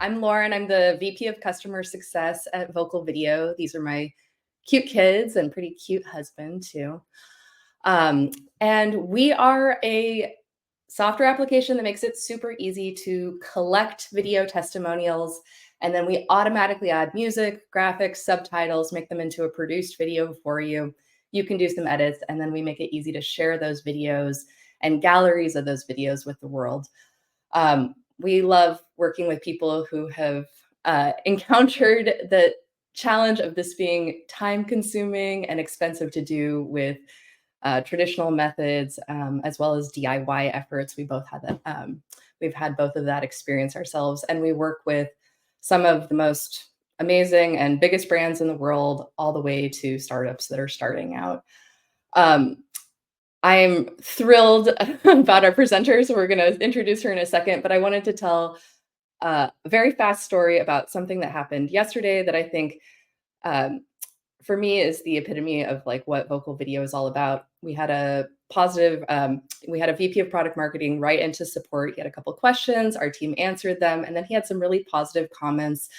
I'm Lauren. I'm the VP of Customer Success at Vocal Video. These are my cute kids and pretty cute husband too. And we are a software application that makes it super easy to collect video testimonials. And then we automatically add music, graphics, subtitles, make them into a produced video for you. You can do some edits, and then we make it easy to share those videos and galleries of those videos with the world. We love working with people who have encountered the challenge of this being time consuming and expensive to do with traditional methods, as well as DIY efforts. We both had that. We've had both of that experience ourselves, and we work with some of the most amazing and biggest brands in the world, all the way to startups that are starting out. I'm thrilled about our presenter, so we're going to introduce her in a second, but I wanted to tell a very fast story about something that happened yesterday that I think for me is the epitome of like what Vocal Video is all about. We had a positive, we had a VP of product marketing write into support. He had a couple questions, our team answered them, and then he had some really positive comments.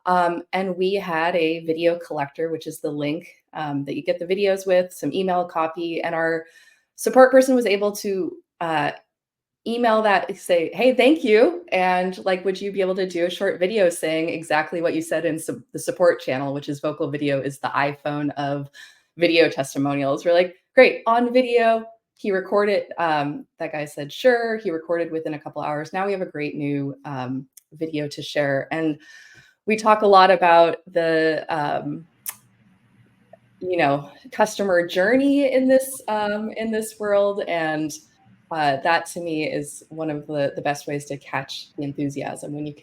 And we had a video collector, which is the link that you get the videos with, some email copy, and our support person was able to email that, say, hey, thank you. And like, would you be able to do a short video saying exactly what you said in the support channel, which is Vocal Video is the iPhone of video testimonials. We're like, great, on video. He recorded, that guy said, sure. He recorded within a couple hours. Now we have a great new video to share. And we talk a lot about the, customer journey in this world, and that to me is one of the best ways to catch the enthusiasm when you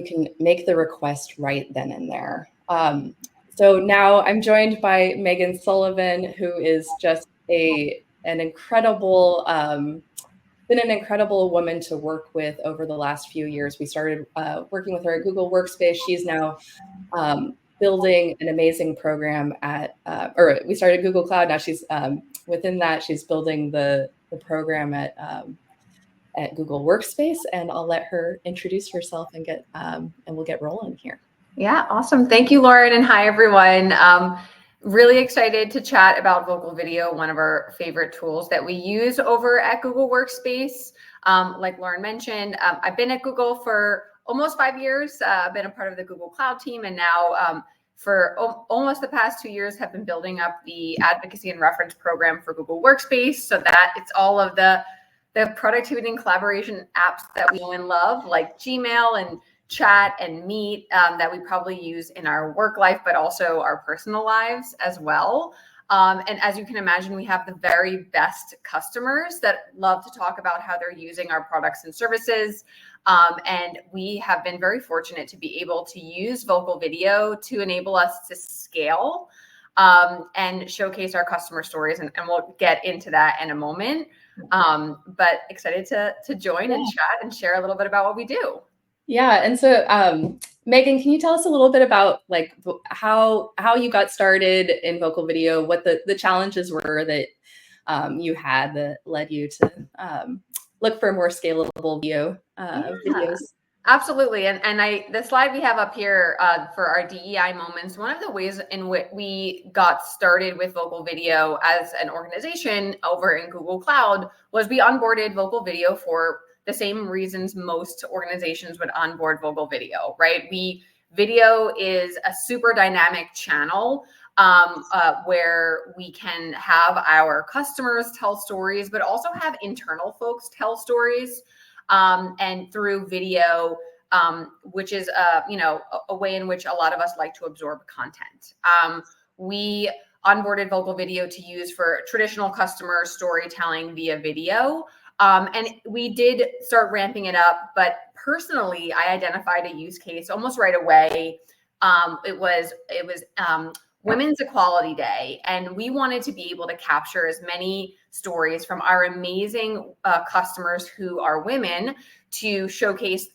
can make the request right then and there. So now I'm joined by Megan Sullivan, who is just an incredible. Been an incredible woman to work with over the last few years. We started working with her at Google Workspace. She's now building an amazing program or we started Google Cloud. Now she's within that, she's building the program at Google Workspace, and I'll let her introduce herself and we'll get rolling here. Yeah, awesome. Thank you, Lauren, and hi, everyone. Really excited to chat about Vocal Video, one of our favorite tools that we use over at Google Workspace. Like Lauren mentioned, I've been at Google for almost 5 years. I've been a part of the Google Cloud team, and now for almost the past 2 years have been building up the advocacy and reference program for Google Workspace, so that it's all of the productivity and collaboration apps that we know and love, like Gmail and Chat and Meet, that we probably use in our work life, but also our personal lives as well. And as you can imagine, we have the very best customers that love to talk about how they're using our products and services. And we have been very fortunate to be able to use Vocal Video to enable us to scale and showcase our customer stories. And we'll get into that in a moment. But excited to join and chat and share a little bit about what we do. Yeah, and so Megan, can you tell us a little bit about like how you got started in Vocal Video, what the challenges were that you had that led you to look for more scalable videos? Absolutely, and the slide we have up here for our DEI moments, one of the ways in which we got started with Vocal Video as an organization over in Google Cloud was we onboarded Vocal Video for the same reasons most organizations would onboard Vocal Video, right? Video is a super dynamic channel where we can have our customers tell stories, but also have internal folks tell stories. And through video, which is a way in which a lot of us like to absorb content. We onboarded Vocal Video to use for traditional customer storytelling via video. And we did start ramping it up, but personally, I identified a use case almost right away. It was Women's Equality Day, and we wanted to be able to capture as many stories from our amazing customers who are women to showcase,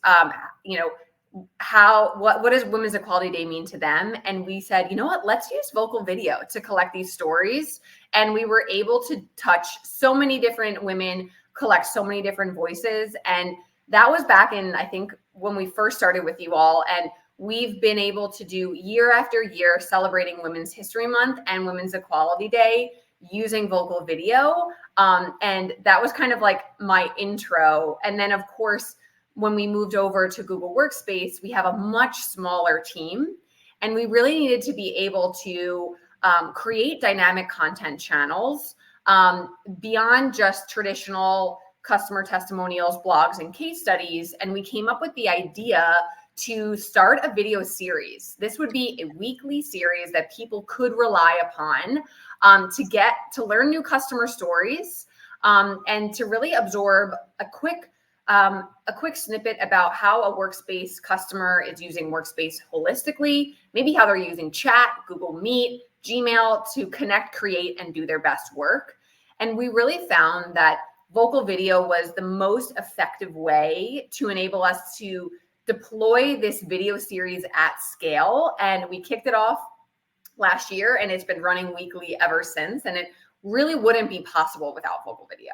what does Women's Equality Day mean to them? And we said, you know what, let's use Vocal Video to collect these stories. And we were able to touch so many different women, collect so many different voices. And that was back in, I think, when we first started with you all, and we've been able to do year after year celebrating Women's History Month and Women's Equality Day using vocal video. And that was kind of like my intro. And then of course, when we moved over to Google Workspace, we have a much smaller team, and we really needed to be able to create dynamic content channels beyond just traditional customer testimonials, blogs, and case studies. And we came up with the idea to start a video series. This would be a weekly series that people could rely upon to get to learn new customer stories and to really absorb a quick snippet about how a workspace customer is using Workspace holistically, maybe how they're using chat, Google Meet, Gmail to connect, create, and do their best work. And we really found that vocal video was the most effective way to enable us to deploy this video series at scale. And we kicked it off last year, and it's been running weekly ever since. And it really wouldn't be possible without vocal video.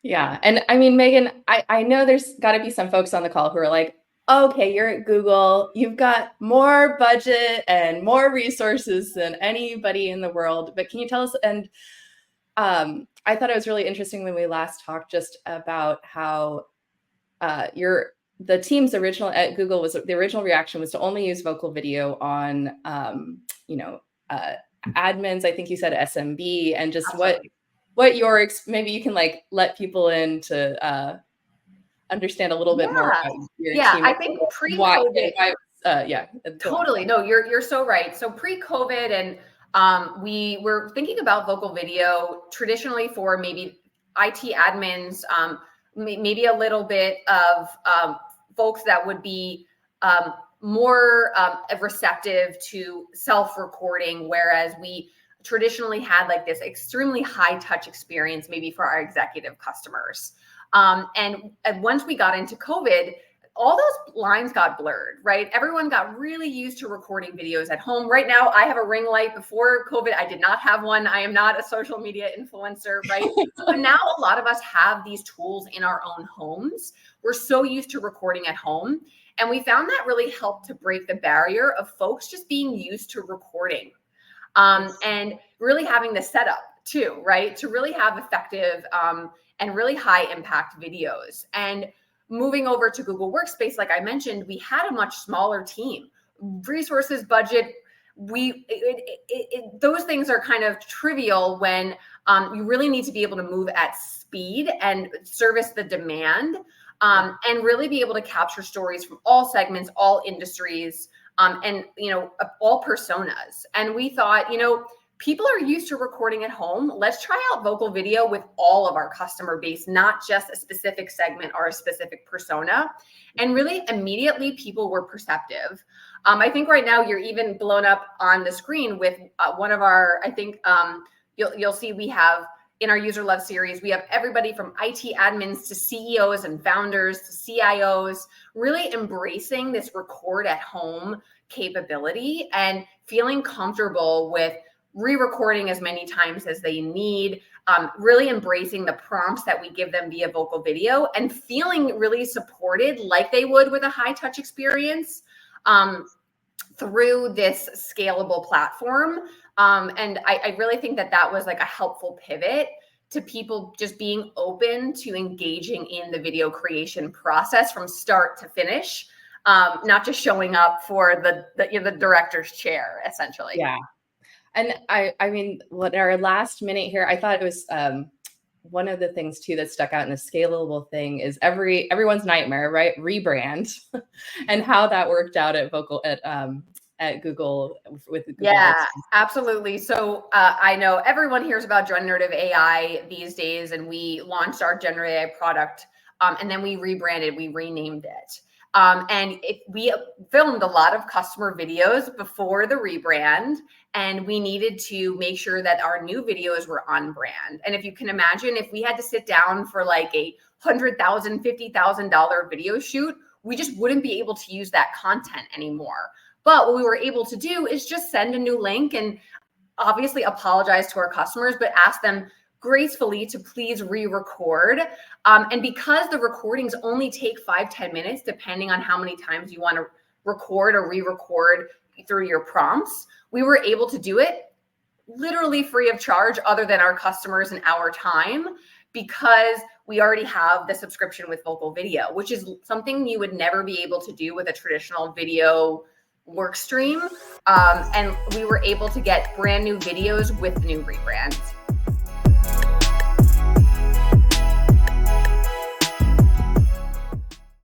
Yeah. And I mean, Megan, I know there's got to be some folks on the call who are like, okay, you're at Google, you've got more budget and more resources than anybody in the world. But can you tell us, and I thought it was really interesting when we last talked just about how the team's original at Google was, the original reaction was to only use vocal video on, admins. I think you said SMB, and just Absolutely. what your, maybe you can like let people in to understand a little bit more about your team. I think pre-COVID, totally. No, you're so right. So pre-COVID, and we were thinking about vocal video traditionally for maybe IT admins, maybe a little bit of folks that would be more receptive to self-recording, whereas we traditionally had like this extremely high touch experience, maybe for our executive customers. And once we got into COVID, all those lines got blurred, right? Everyone got really used to recording videos at home. Right now, I have a ring light. Before COVID, I did not have one. I am not a social media influencer, right? But now a lot of us have these tools in our own homes. We're so used to recording at home. And we found that really helped to break the barrier of folks just being used to recording and really having the setup too, right? To really have effective and really high impact videos. And moving over to Google Workspace, like I mentioned, we had a much smaller team, resources, budget. Those things are kind of trivial when you really need to be able to move at speed and service the demand and really be able to capture stories from all segments, all industries, and all personas. And we thought, people are used to recording at home. Let's try out vocal video with all of our customer base, not just a specific segment or a specific persona. And really immediately people were perceptive. I think right now you're even blown up on the screen with one of our, I think you'll see we have in our user love series, we have everybody from IT admins to CEOs and founders to CIOs, really embracing this record at home capability and feeling comfortable with re-recording as many times as they need, really embracing the prompts that we give them via vocal video and feeling really supported like they would with a high touch experience through this scalable platform. And I really think that was like a helpful pivot to people just being open to engaging in the video creation process from start to finish, not just showing up for the director's chair, essentially. Yeah. And I mean, what our last minute here, I thought it was one of the things too that stuck out in the scalable thing is everyone's nightmare, right? Rebrand and how that worked out at Google with Google. Yeah, absolutely. So I know everyone hears about generative AI these days, and we launched our generative AI product, and then we rebranded, we renamed it. And we filmed a lot of customer videos before the rebrand, and we needed to make sure that our new videos were on brand. And if you can imagine, if we had to sit down for like a $100,000, $50,000 video shoot, we just wouldn't be able to use that content anymore. But what we were able to do is just send a new link and obviously apologize to our customers, but ask them, gracefully to please re-record. And because the recordings only take 5-10 minutes, depending on how many times you want to record or re-record through your prompts, we were able to do it literally free of charge, other than our customers and our time, because we already have the subscription with Vocal Video, which is something you would never be able to do with a traditional video work stream. And we were able to get brand new videos with new rebrands.